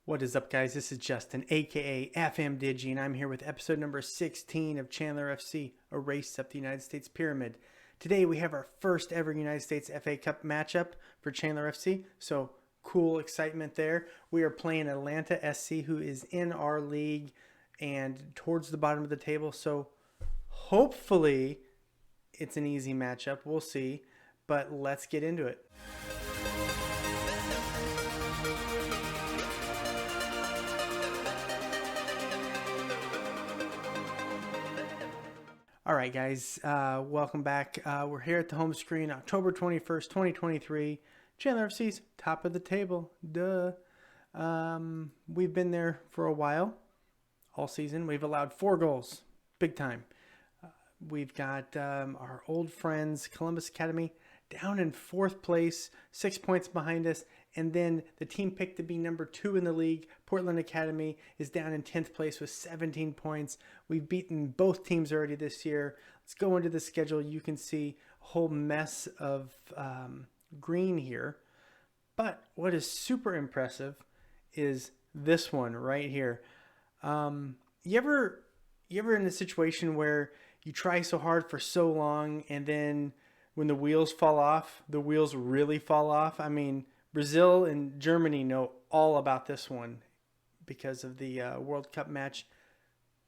What is up, guys? This is Justin, aka FMDigi, and I'm here with episode number 16 of Chandler FC, a race up the United States pyramid. Today we have our first ever United States FA Cup matchup for Chandler FC, so cool excitement there. We are playing Atlanta SC, who is in our league and towards the bottom of the table, so hopefully it's an easy matchup. We'll see, but let's get into it. All right, guys, welcome back. We're here at the home screen, October 21st, 2023. Chandler FC's top of the table. Duh. We've been there for a while, all season. We've allowed 4 goals, big time. We've got our old friends, Columbus Academy, down in 4th place, 6 points behind us. And then the team picked to be number 2 in the league, Portland Academy, is down in 10th place with 17 points. We've beaten both teams already this year. Let's go into the schedule. You can see a whole mess of green here. But what is super impressive is this one right here. You ever in a situation where you try so hard for so long, and then when the wheels fall off, the wheels really fall off? I mean, Brazil and Germany know all about this one because of the World Cup match.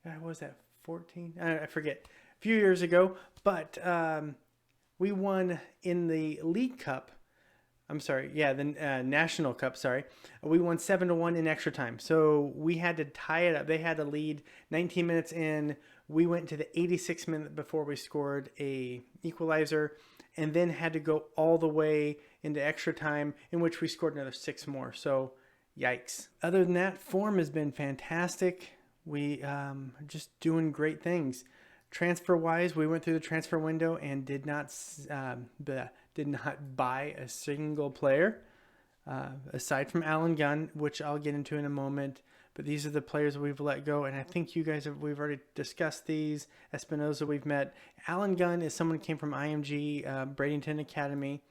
What was that, 14? I forget. A few years ago. But we won in the League Cup. I'm sorry. Yeah, the National Cup, sorry. We won 7-1 in extra time. So we had to tie it up. They had a lead 19 minutes in. We went to the 86th minute before we scored a equalizer, and then had to go all the way into extra time, in which we scored another 6 more. So, yikes. Other than that, form has been fantastic. We are just doing great things. Transfer-wise, we went through the transfer window and did not buy a single player, aside from Alan Gunn, which I'll get into in a moment. But these are the players we've let go, and I think you guys we've already discussed these. Espinoza we've met. Alan Gunn is someone who came from IMG, Bradenton Academy,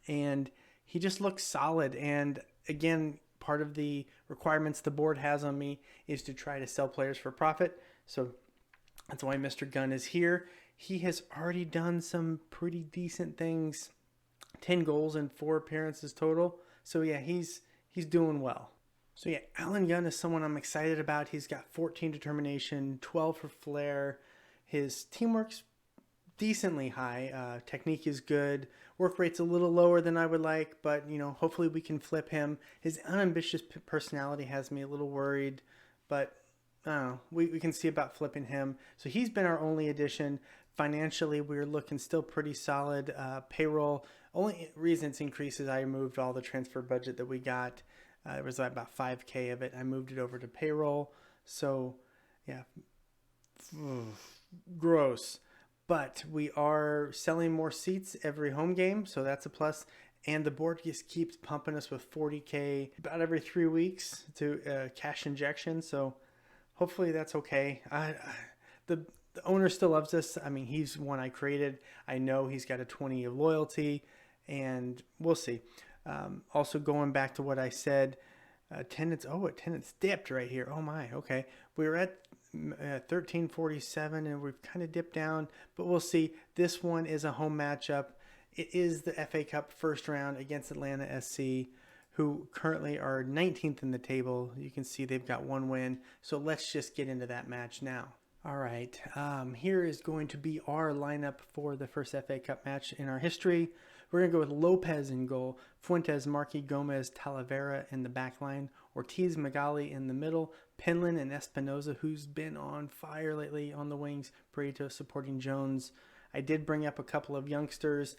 and he just looks solid. And again, part of the requirements the board has on me is to try to sell players for profit. So that's why Mr. Gunn is here. He has already done some pretty decent things. 10 goals and 4 appearances total. So yeah, he's doing well. So yeah, Alan Gunn is someone I'm excited about. He's got 14 determination, 12 for flair. His teamwork's decently high. Technique is good. Work rate's a little lower than I would like, but hopefully we can flip him. His unambitious personality has me a little worried, but I don't know. We can see about flipping him. So he's been our only addition. Financially, we're looking still pretty solid. Payroll, only reason it's increased is I moved all the transfer budget that we got. It was about $5,000 of it. I moved it over to payroll. So, yeah, gross. But we are selling more seats every home game, so that's a plus. And the board just keeps pumping us with $40,000 about every 3 weeks to cash injection. So hopefully that's okay. The owner still loves us. I mean, he's one I created. I know he's got a 20 of loyalty, and we'll see. Also, going back to what I said, attendance dipped right here. Oh my, okay. We were at 1347 and we've kind of dipped down, but we'll see. This one is a home matchup. It is the FA Cup first round against Atlanta SC, who currently are 19th in the table. You can see they've got 1 win. So let's just get into that match now. All right, here is going to be our lineup for the first FA Cup match in our history. We're going to go with Lopez in goal, Fuentes, Marquis, Gomez, Talavera in the back line, Ortiz, Magali in the middle, Penland and Espinoza, who's been on fire lately on the wings, Burrito supporting Jones. I did bring up a couple of youngsters.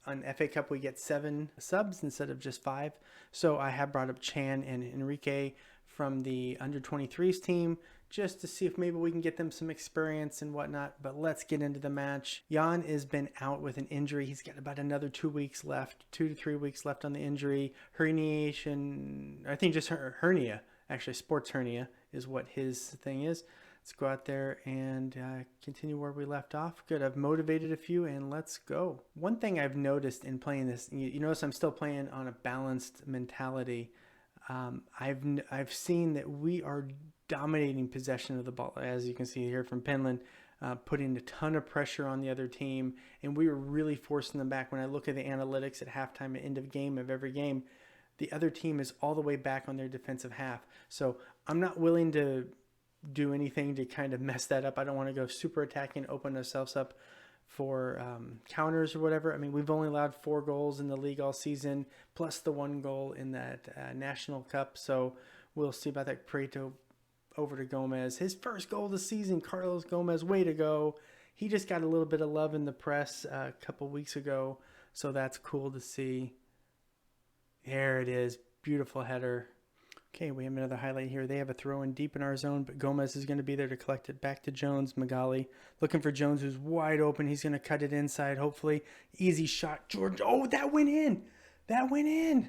On FA Cup, we get 7 subs instead of just 5. So I have brought up Chan and Enrique from the under-23s team, just to see if maybe we can get them some experience and whatnot. But let's get into the match. Jan has been out with an injury. He's got about another 2 weeks left, 2 to 3 weeks left on the injury. Herniation, I think just hernia, actually sports hernia is what his thing is. Let's go out there and continue where we left off. Good, I've motivated a few, and let's go. One thing I've noticed in playing this, you notice I'm still playing on a balanced mentality. I've seen that we are dominating possession of the ball, as you can see here from Penland, putting a ton of pressure on the other team, and we were really forcing them back. When I look at the analytics at halftime and end of game of every game, the other team is all the way back on their defensive half. So I'm not willing to do anything to kind of mess that up. I don't want to go super attacking, open ourselves up for counters or whatever. I mean, we've only allowed 4 goals in the league all season, plus the 1 goal in that National Cup. So we'll see about that. Prieto over to Gomez. His first goal of the season, Carlos Gomez, way to go. He just got a little bit of love in the press a couple weeks ago, so that's cool to see. There it is. Beautiful header. Okay, we have another highlight here. They have a throw in deep in our zone, but Gomez is going to be there to collect it back to Jones. Magali looking for Jones, who's wide open. He's going to cut it inside, hopefully. Easy shot. George. Oh, that went in. That went in.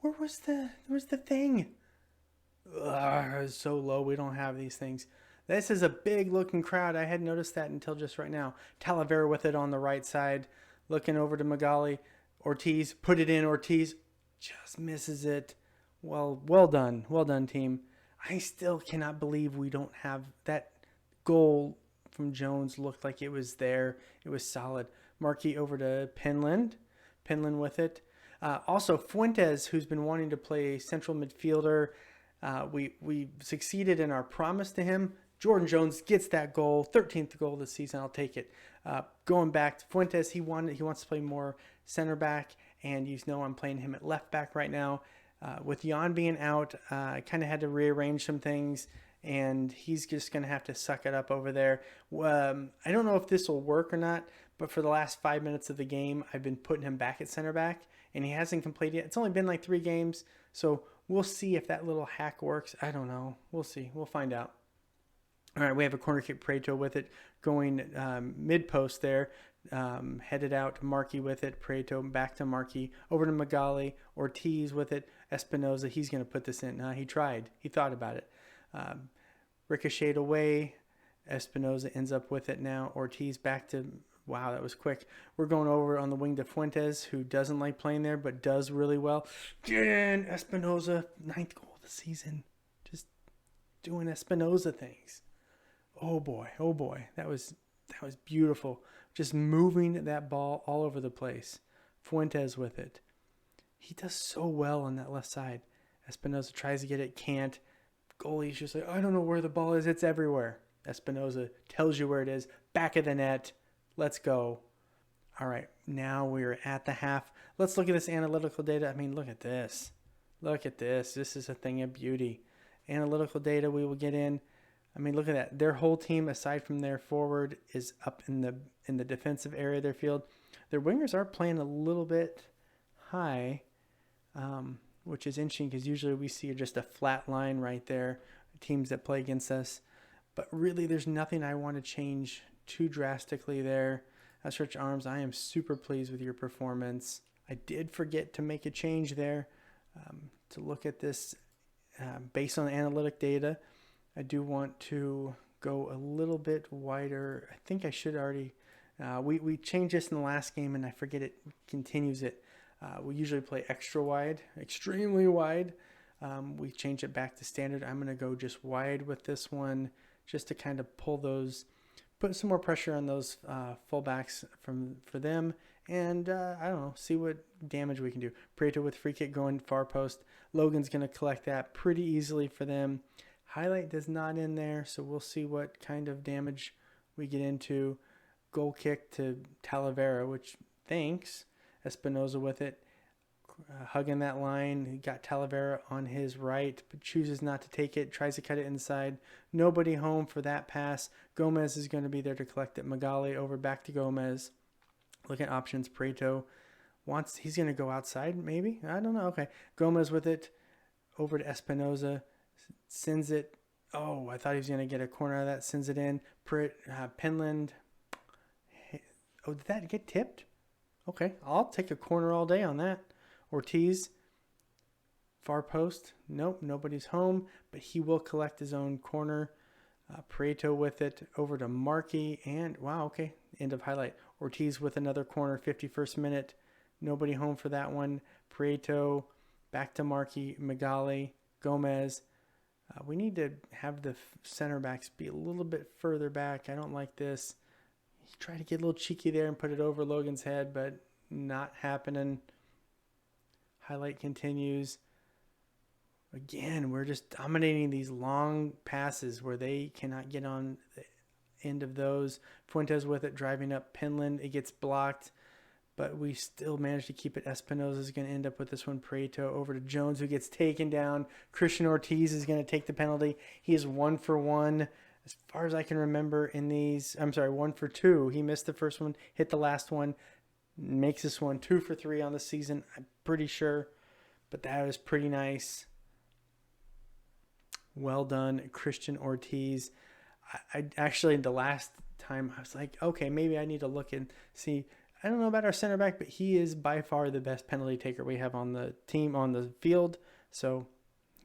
Where's the thing? It's so low. We don't have these things. This is a big looking crowd. I hadn't noticed that until just right now. Talavera with it on the right side. Looking over to Magali. Ortiz. Put it in. Ortiz just misses it. Well done. Well done, team. I still cannot believe we don't have that goal from Jones. Looked like it was there. It was solid. Markey over to Penland. Penland with it. Also, Fuentes, who's been wanting to play central midfielder. We succeeded in our promise to him. Jordan Jones gets that goal. 13th goal this season. I'll take it. Going back to Fuentes, he wants to play more center back. And you know I'm playing him at left back right now. With Jan being out, I kind of had to rearrange some things, and he's just going to have to suck it up over there. I don't know if this will work or not, but for the last 5 minutes of the game, I've been putting him back at center back, and he hasn't completed yet. It's only been like 3 games, so we'll see if that little hack works. I don't know. We'll see. We'll find out. All right, we have a corner kick, Prieto with it, going mid-post there. Headed out to Markey with it. Prieto back to Markey. Over to Magali. Ortiz with it. Espinoza, he's going to put this in. He tried. He thought about it. Ricocheted away. Espinoza ends up with it now. Ortiz back to... Wow, that was quick. We're going over on the wing to Fuentes, who doesn't like playing there, but does really well. Get in! Espinoza, 9th goal of the season. Just doing Espinoza things. Oh boy. That was beautiful. Just moving that ball all over the place. Fuentes with it. He does so well on that left side. Espinoza tries to get it, can't. Goalie's just like, I don't know where the ball is. It's everywhere. Espinoza tells you where it is. Back of the net. Let's go. All right, now we're at the half. Let's look at this analytical data. I mean, look at this. Look at this. This is a thing of beauty. Analytical data we will get in. I mean, look at that. Their whole team, aside from their forward, is up in the defensive area of their field. Their wingers are playing a little bit high, which is interesting because usually we see just a flat line right there, teams that play against us. But really, there's nothing I want to change too drastically there. Stretch Arms, I am super pleased with your performance. I did forget to make a change there to look at this based on the analytic data. I do want to go a little bit wider. I think I should already... we changed this in the last game, and I forget it continues it. We usually play extra wide, extremely wide. We change it back to standard. I'm going to go just wide with this one just to kind of put some more pressure on those fullbacks for them. And, I don't know, see what damage we can do. Prieto with free kick going far post. Logan's going to collect that pretty easily for them. Highlight does not in there, so we'll see what kind of damage we get into. Goal kick to Talavera, which thanks. Espinoza with it. Hugging that line. He got Talavera on his right, but chooses not to take it. Tries to cut it inside. Nobody home for that pass. Gomez is going to be there to collect it. Magali over back to Gomez. Look at options. Prieto he's going to go outside, maybe? I don't know. Okay. Gomez with it. Over to Espinoza. Sends it. Oh, I thought he was going to get a corner out of that. Sends it in. Penland. Oh, did that get tipped? Okay. I'll take a corner all day on that. Ortiz. Far post. Nope. Nobody's home. But he will collect his own corner. Prieto with it. Over to Markey. And, wow, okay. End of highlight. Ortiz with another corner. 51st minute. Nobody home for that one. Prieto back to Markey, Magali, Gomez. We need to have the center backs be a little bit further back. I don't like this. He tried to get a little cheeky there and put it over Logan's head, but not happening. Highlight continues. Again, we're just dominating these long passes where they cannot get on the end of those. Fuentes with it, driving up Pinland. It gets blocked, but we still manage to keep it. Espinoza is going to end up with this one. Prieto over to Jones, who gets taken down. Christian Ortiz is going to take the penalty. He is 1 for 1. As far as I can remember in these, 1 for 2. He missed the first one, hit the last one. Makes this one 2 for 3 on the season, I'm pretty sure. But that was pretty nice. Well done, Christian Ortiz. I actually, the last time, I was like, okay, maybe I need to look and see. I don't know about our center back, but he is by far the best penalty taker we have on the team, on the field. So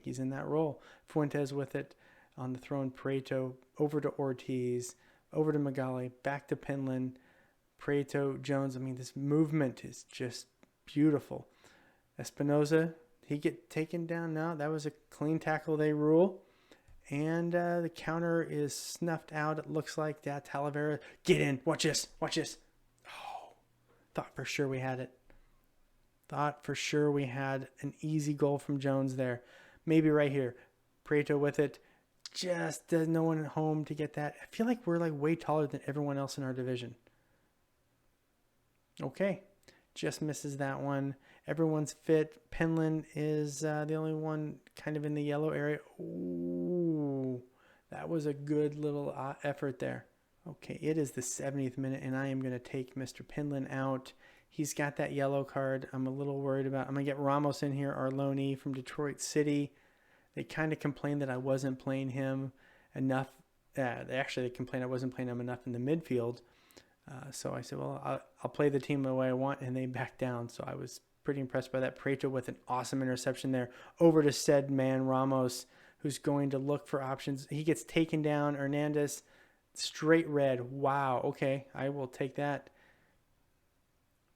he's in that role. Fuentes with it on the throw in. Prieto over to Ortiz, over to Magali, back to Pinland. Prieto, Jones. I mean, this movement is just beautiful. Espinoza, he get taken down now. That was a clean tackle, they rule. And the counter is snuffed out. It looks like that. Talavera, get in. Watch this. Watch this. Oh, thought for sure we had it. Thought for sure we had an easy goal from Jones there. Maybe right here. Prieto with it. Just does no one at home to get that. I feel like we're like way taller than everyone else in our division. Okay. Just misses that one. Everyone's fit. Penland is the only one kind of in the yellow area. Ooh, that was a good little effort there. Okay, it is the 70th minute, and I am going to take Mr. Penland out. He's got that yellow card. I'm a little worried about. I'm going to get Ramos in here, Arloni from Detroit City. They kind of complained that I wasn't playing him enough. They complained I wasn't playing him enough in the midfield. So I said, well, I'll play the team the way I want, and they backed down. So I was pretty impressed by that. Prieto with an awesome interception there. Over to said man, Ramos, who's going to look for options. He gets taken down. Hernandez, straight red. Wow, okay, I will take that.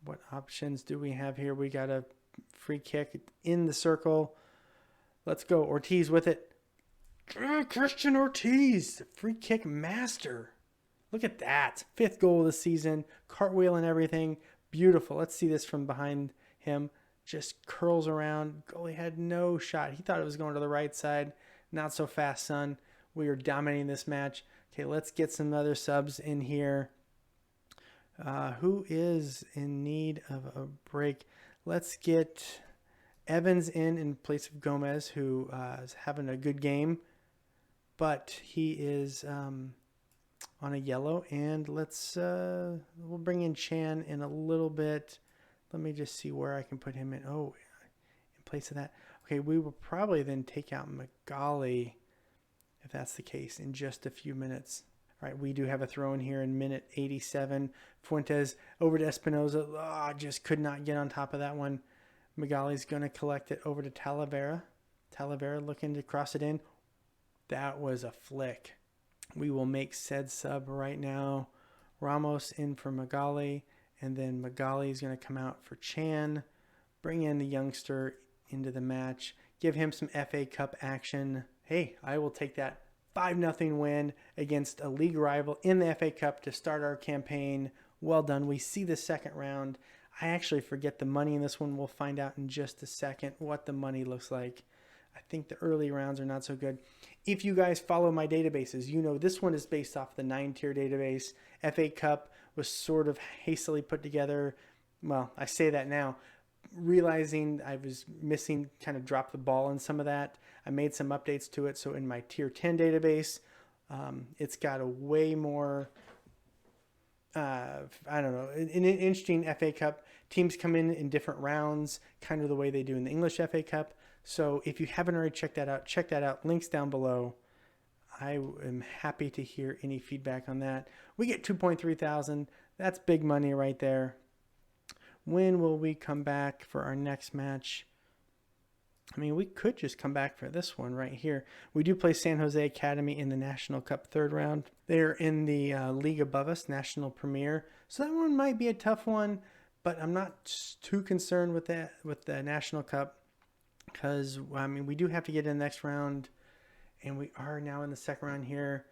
What options do we have here? We got a free kick in the circle. Let's go. Ortiz with it. Christian Ortiz, free kick master. Look at that. 5th goal of the season. Cartwheel and everything. Beautiful. Let's see this from behind him. Just curls around. Goalie had no shot. He thought it was going to the right side. Not so fast, son. We are dominating this match. Okay, let's get some other subs in here. Who is in need of a break? Let's get Evans in place of Gomez, who is having a good game. But he is... on a yellow, and we'll bring in Chan in a little bit. Let me just see where I can put him in. Oh, in place of that. Okay, we will probably then take out Magali, if that's the case, in just a few minutes. All right, we do have a throw in here in minute 87. Fuentes over to Espinoza. Oh, just could not get on top of that one. Magali's going to collect it over to Talavera. Talavera looking to cross it in. That was a flick. We will make said sub right now. Ramos in for Magali, and then Magali is going to come out for Chan. Bring in the youngster into the match. Give him some FA Cup action. Hey, I will take that 5-0 win against a league rival in the FA Cup to start our campaign. Well done. We see the second round. I actually forget the money in this one. We'll find out in just a second what the money looks like. I think the early rounds are not so good. If you guys follow my databases, you know this one is based off the 9-tier database. FA Cup was sort of hastily put together. Well, I say that now. Realizing I was missing, kind of dropped the ball in some of that. I made some updates to it. So in my tier 10 database, it's got a way more, an interesting FA Cup. Teams come in different rounds, kind of the way they do in the English FA Cup. So if you haven't already checked that out, check that out. Links down below. I am happy to hear any feedback on that. We get 2.3 thousand. That's big money right there. When will we come back for our next match? I mean, we could just come back for this one right here. We do play San Jose Academy in the National Cup 3rd round. They're in the league above us, National Premier. So that one might be a tough one, but I'm not too concerned with that, with the National Cup. because, I mean, we do have to get in the next round, and we are now in the second round here.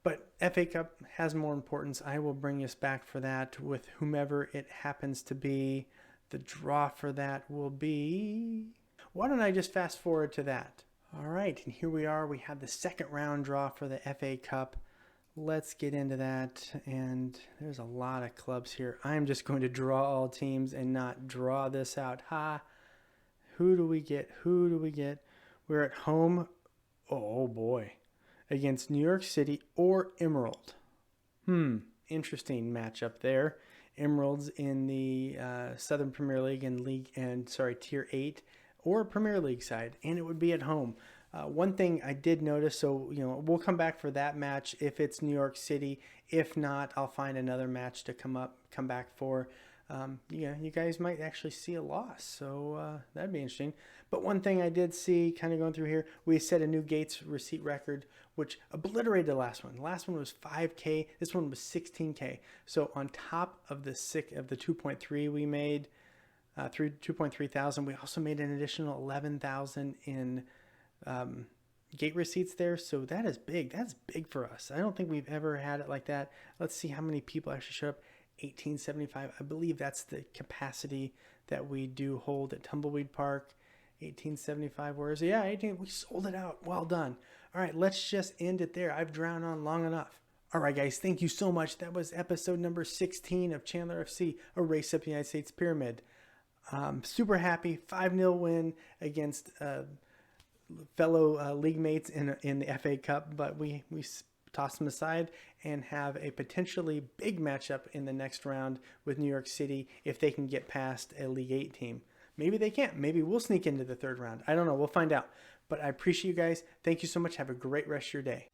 But FA Cup has more importance. I will bring us back for that with whomever it happens to be. The draw for that will be... Why don't I just fast forward to that? All right, and here we are. We have the second round draw for the FA Cup. Let's get into that. And there's a lot of clubs here. I'm just going to draw all teams and not draw this out. Ha! Who do we get? Who do we get? We're at home. Oh, boy. Against New York City or Emerald. Interesting matchup there. Emerald's in the Southern Premier League and Tier 8 or Premier League side, and it would be at home. One thing I did notice, so we'll come back for that match if it's New York City. If not, I'll find another match to come back for. You guys might actually see a loss, so that'd be interesting. But one thing I did see, kind of going through here, we set a new Gates receipt record, which obliterated the last one. The last one was 5K. This one was 16K. So on top of the 2.3 we made, through 2.3 thousand, we also made an additional 11,000 in gate receipts there. So that is big. That's big for us. I don't think we've ever had it like that. Let's see how many people actually showed up. 1875. I believe that's the capacity that we do hold at Tumbleweed Park. 1875. Where is it? Yeah, 18. We sold it out. Well done. All right, let's just end it there. I've drowned on long enough. All right, guys, thank you so much. That was episode number 16 of Chandler FC, a race up the United States pyramid. Super happy. 5-0 win against fellow league mates in the FA Cup, but we toss them aside and have a potentially big matchup in the next round with New York City if they can get past a League 8 team. Maybe they can't. Maybe we'll sneak into the third round. I don't know. We'll find out. But I appreciate you guys. Thank you so much. Have a great rest of your day.